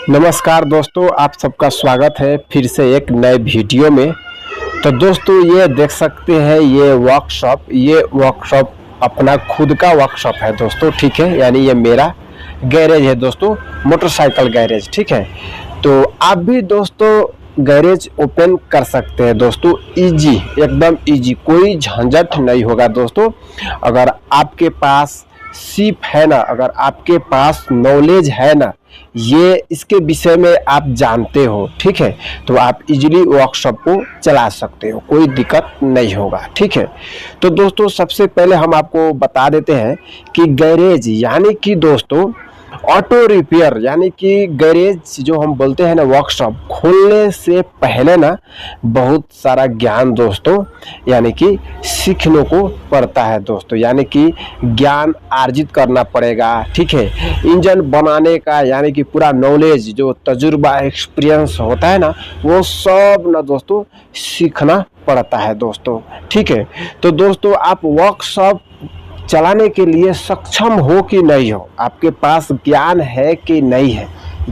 नमस्कार दोस्तों, आप सबका स्वागत है फिर से एक नए वीडियो में। तो दोस्तों ये देख सकते हैं ये वर्कशॉप अपना खुद का वर्कशॉप है दोस्तों, ठीक है। यानी ये मेरा गैरेज है दोस्तों, मोटरसाइकिल गैरेज, ठीक है। तो आप भी दोस्तों गैरेज ओपन कर सकते हैं दोस्तों, इजी, एकदम इजी, कोई झंझट नहीं होगा दोस्तों। अगर आपके पास सीप है ना, अगर आपके पास नॉलेज है ना, ये इसके विषय में आप जानते हो, ठीक है, तो आप इजीली वर्कशॉप को चला सकते हो, कोई दिक्कत नहीं होगा, ठीक है। तो दोस्तों सबसे पहले हम आपको बता देते हैं कि गैरेज यानी कि दोस्तों ऑटो रिपेयर, यानी कि गैरेज जो हम बोलते हैं ना, वर्कशॉप खोलने से पहले ना बहुत सारा ज्ञान दोस्तों यानी कि सीखने को पड़ता है दोस्तों, यानी कि ज्ञान अर्जित करना पड़ेगा, ठीक है। इंजन बनाने का यानी कि पूरा नॉलेज, जो तजुर्बा एक्सपीरियंस होता है ना, वो सब ना दोस्तों सीखना पड़ता है दोस्तों, ठीक है। तो दोस्तों आप वर्कशॉप चलाने के लिए सक्षम हो कि नहीं हो, आपके पास ज्ञान है कि नहीं है,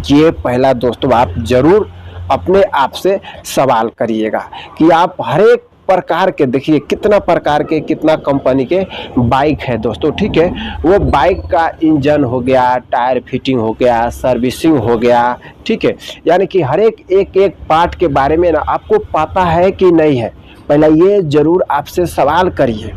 ये पहला दोस्तों आप जरूर अपने आप से सवाल करिएगा कि आप हर एक प्रकार के, देखिए कितना प्रकार के, कितना कंपनी के बाइक है दोस्तों, ठीक है। वो बाइक का इंजन हो गया, टायर फिटिंग हो गया, सर्विसिंग हो गया, ठीक है। यानी कि हर एक पार्ट के बारे में ना आपको पता है कि नहीं है, पहला ये जरूर आपसे सवाल करिए,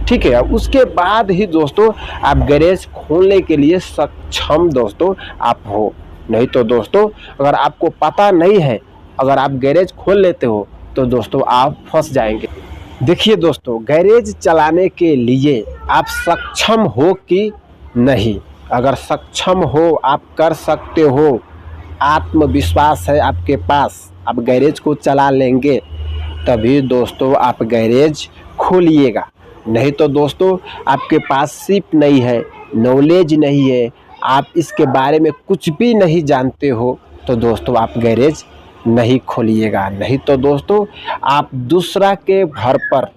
ठीक है। उसके बाद ही दोस्तों आप गैरेज खोलने के लिए सक्षम दोस्तों आप हो। नहीं तो दोस्तों अगर आपको पता नहीं है, अगर आप गैरेज खोल लेते हो तो दोस्तों आप फंस जाएंगे। देखिए दोस्तों, गैरेज चलाने के लिए आप सक्षम हो कि नहीं, अगर सक्षम हो, आप कर सकते हो, आत्मविश्वास है आपके पास, आप गैरेज को चला लेंगे, तभी दोस्तों आप गैरेज खोलिएगा। नहीं तो दोस्तों आपके पास सीप नहीं है, नॉलेज नहीं है, आप इसके बारे में कुछ भी नहीं जानते हो, तो दोस्तों आप गैरेज नहीं खोलिएगा। नहीं तो दोस्तों आप दूसरा के घर पर,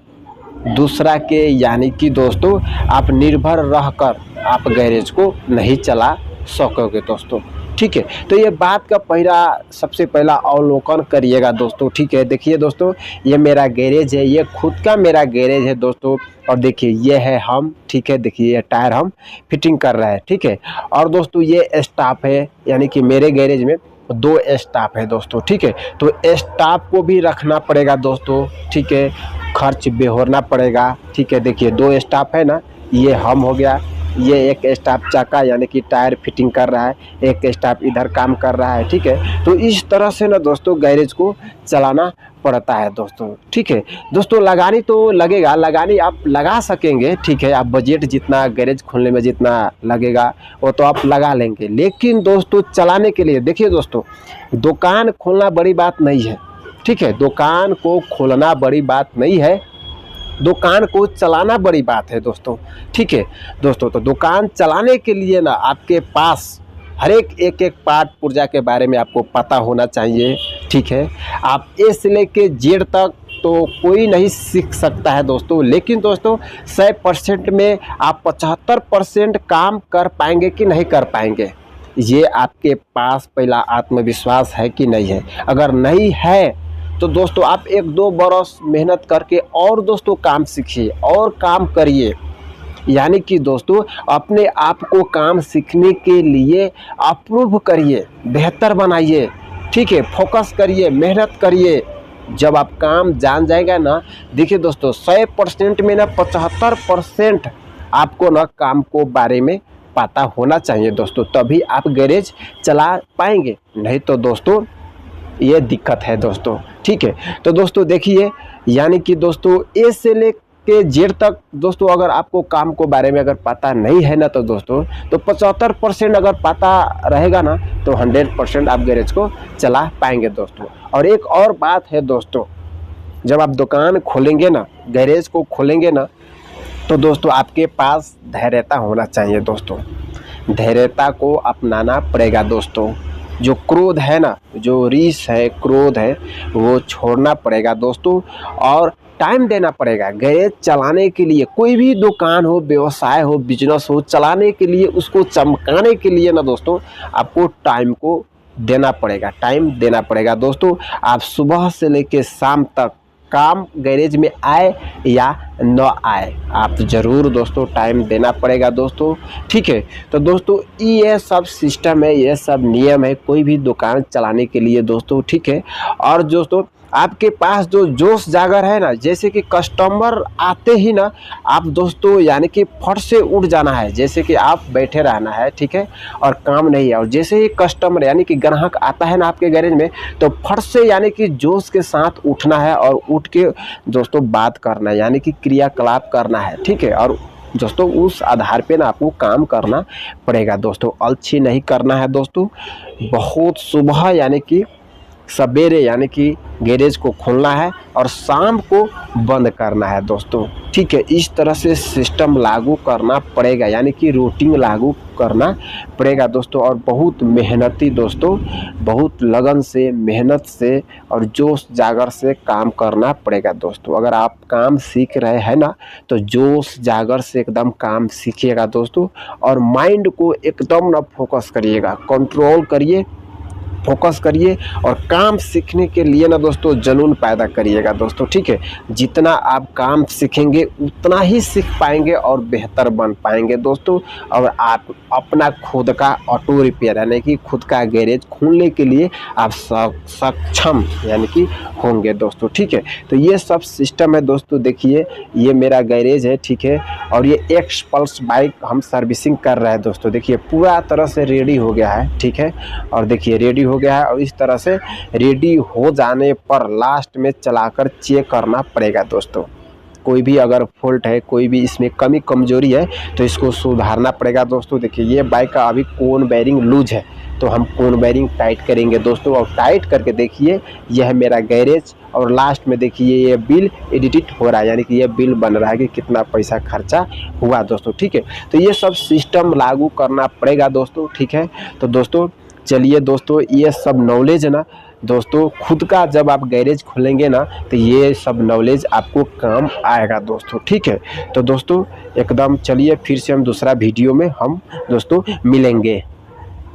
दूसरा के यानी कि दोस्तों आप निर्भर रहकर आप गैरेज को नहीं चला सकोगे दोस्तों, ठीक है। तो ये बात का सबसे पहला अवलोकन करिएगा दोस्तों, ठीक है। देखिए दोस्तों ये मेरा गैरेज है, ये खुद का मेरा गैरेज है दोस्तों, और देखिए ये है हम, ठीक है। देखिए ये टायर हम फिटिंग कर रहे हैं, ठीक है। और दोस्तों ये स्टाफ है, यानी कि मेरे गैरेज में 2 स्टाफ है दोस्तों, ठीक है। तो स्टाफ को भी रखना पड़ेगा दोस्तों, ठीक है, खर्च बेहोरना पड़ेगा, ठीक है। देखिए 2 स्टाफ है ना, ये हम हो गया, ये एक स्टाफ चाका यानी कि टायर फिटिंग कर रहा है, एक स्टाफ इधर काम कर रहा है, ठीक है। तो इस तरह से ना दोस्तों गैरेज को चलाना पड़ता है दोस्तों, ठीक है। दोस्तों लगानी तो लगेगा, लगानी आप लगा सकेंगे, ठीक है। आप बजट जितना गैरेज खोलने में जितना लगेगा वो तो आप लगा लेंगे, लेकिन दोस्तों चलाने के लिए, देखिए दोस्तों दुकान खोलना बड़ी बात नहीं है, ठीक है। दुकान को खोलना बड़ी बात नहीं है, दुकान को चलाना बड़ी बात है दोस्तों, ठीक है। दोस्तों तो दुकान चलाने के लिए ना आपके पास हर एक पार्ट पुर्जा के बारे में आपको पता होना चाहिए, ठीक है। आप ए से लेके जेड तक तो कोई नहीं सीख सकता है दोस्तों, लेकिन दोस्तों 100% में आप 75% काम कर पाएंगे कि नहीं कर पाएंगे, ये आपके पास पहला आत्मविश्वास है कि नहीं है। अगर नहीं है तो दोस्तों आप 1-2 बरस मेहनत करके और दोस्तों काम सीखिए और काम करिए, यानी कि दोस्तों अपने आप को काम सीखने के लिए अप्रूव करिए, बेहतर बनाइए, ठीक है। फोकस करिए, मेहनत करिए। जब आप काम जान जाएगा ना, देखिए दोस्तों 100% में ना 75% आपको ना काम को बारे में पता होना चाहिए दोस्तों, तभी आप गैरेज चला पाएंगे। नहीं तो दोस्तों ये दिक्कत है दोस्तों, ठीक है। तो दोस्तों देखिए, यानी कि दोस्तों ए से लेके जेड तक दोस्तों अगर आपको काम को बारे में अगर पता नहीं है ना, तो दोस्तों तो 75% अगर पता रहेगा ना, तो 100% आप गैरेज को चला पाएंगे दोस्तों। और एक और बात है दोस्तों, जब आप दुकान खोलेंगे ना, गैरेज को खोलेंगे ना, तो दोस्तों आपके पास धैर्यता होना चाहिए दोस्तों, धैर्यता को अपनाना पड़ेगा दोस्तों। जो क्रोध है ना, जो रीस है, क्रोध है, वो छोड़ना पड़ेगा दोस्तों, और टाइम देना पड़ेगा गैरेज चलाने के लिए। कोई भी दुकान हो, व्यवसाय हो, बिजनेस हो, चलाने के लिए, उसको चमकाने के लिए ना दोस्तों आपको टाइम को देना पड़ेगा, टाइम देना पड़ेगा दोस्तों। आप सुबह से लेकर शाम तक काम गैरेज में आए या न आए, आप ज़रूर दोस्तों टाइम देना पड़ेगा दोस्तों, ठीक है। तो दोस्तों ये सब सिस्टम है, ये सब नियम है कोई भी दुकान चलाने के लिए दोस्तों, ठीक है। और दोस्तों आपके पास जो जोश जागर है ना, जैसे कि कस्टमर आते ही ना आप दोस्तों यानी कि फट से उठ जाना है, जैसे कि आप बैठे रहना है, ठीक है, और काम नहीं है। और जैसे ही कस्टमर यानी कि ग्राहक आता है ना आपके गैरेज में, तो फट से यानी कि जोश के साथ उठना है और उठ के दोस्तों बात करना है, यानी कि क्रियाकलाप करना है, ठीक है। और दोस्तों उस आधार पे ना आपको काम करना पड़ेगा दोस्तों, अलसी नहीं करना है दोस्तों। बहुत सुबह यानी कि सवेरे यानी कि गैरेज को खोलना है और शाम को बंद करना है दोस्तों, ठीक है। इस तरह से सिस्टम लागू करना पड़ेगा, यानी कि रूटीन लागू करना पड़ेगा दोस्तों। और बहुत मेहनती दोस्तों, बहुत लगन से, मेहनत से और जोश जागर से काम करना पड़ेगा दोस्तों। अगर आप काम सीख रहे हैं ना, तो जोश जागर से एकदम काम सीखिएगा दोस्तों। और माइंड को एकदम ना फोकस करिएगा, कंट्रोल करिए, फोकस करिए और काम सीखने के लिए ना दोस्तों जुनून पैदा करिएगा दोस्तों, ठीक है। जितना आप काम सीखेंगे उतना ही सीख पाएंगे और बेहतर बन पाएंगे दोस्तों। और आप अपना खुद का ऑटो रिपेयर यानी कि खुद का गैरेज खोलने के लिए आप सक्षम यानी कि होंगे दोस्तों, ठीक है। तो ये सब सिस्टम है दोस्तों। देखिए ये मेरा गैरेज है, ठीक है, और ये एक्स पल्स बाइक हम सर्विसिंग कर रहे हैं दोस्तों। देखिए पूरा तरह से रेडी हो गया है, ठीक है। और देखिए रेडी हो गया है और इस तरह से रेडी हो जाने पर लास्ट में चलाकर चेक करना पड़ेगा दोस्तों। कोई भी अगर फॉल्ट है, कोई भी इसमें कमी कमजोरी है तो इसको सुधारना पड़ेगा दोस्तों। देखिए ये बाइक का अभी कोन बेरिंग लूज है, तो हम कोन बेरिंग टाइट करेंगे दोस्तों। और टाइट करके देखिए यह है मेरा गैरेज। और लास्ट में देखिए ये बिल एडिट हो रहा है, यानी कि ये बिल बन रहा है कि कितना पैसा खर्चा हुआ दोस्तों, ठीक है। तो ये सब सिस्टम लागू करना पड़ेगा दोस्तों, ठीक है। तो दोस्तों चलिए दोस्तों, ये सब नॉलेज है ना दोस्तों, खुद का जब आप गैरेज खोलेंगे ना तो ये सब नॉलेज आपको काम आएगा दोस्तों, ठीक है। तो दोस्तों एकदम चलिए फिर से हम दूसरा वीडियो में हम दोस्तों मिलेंगे।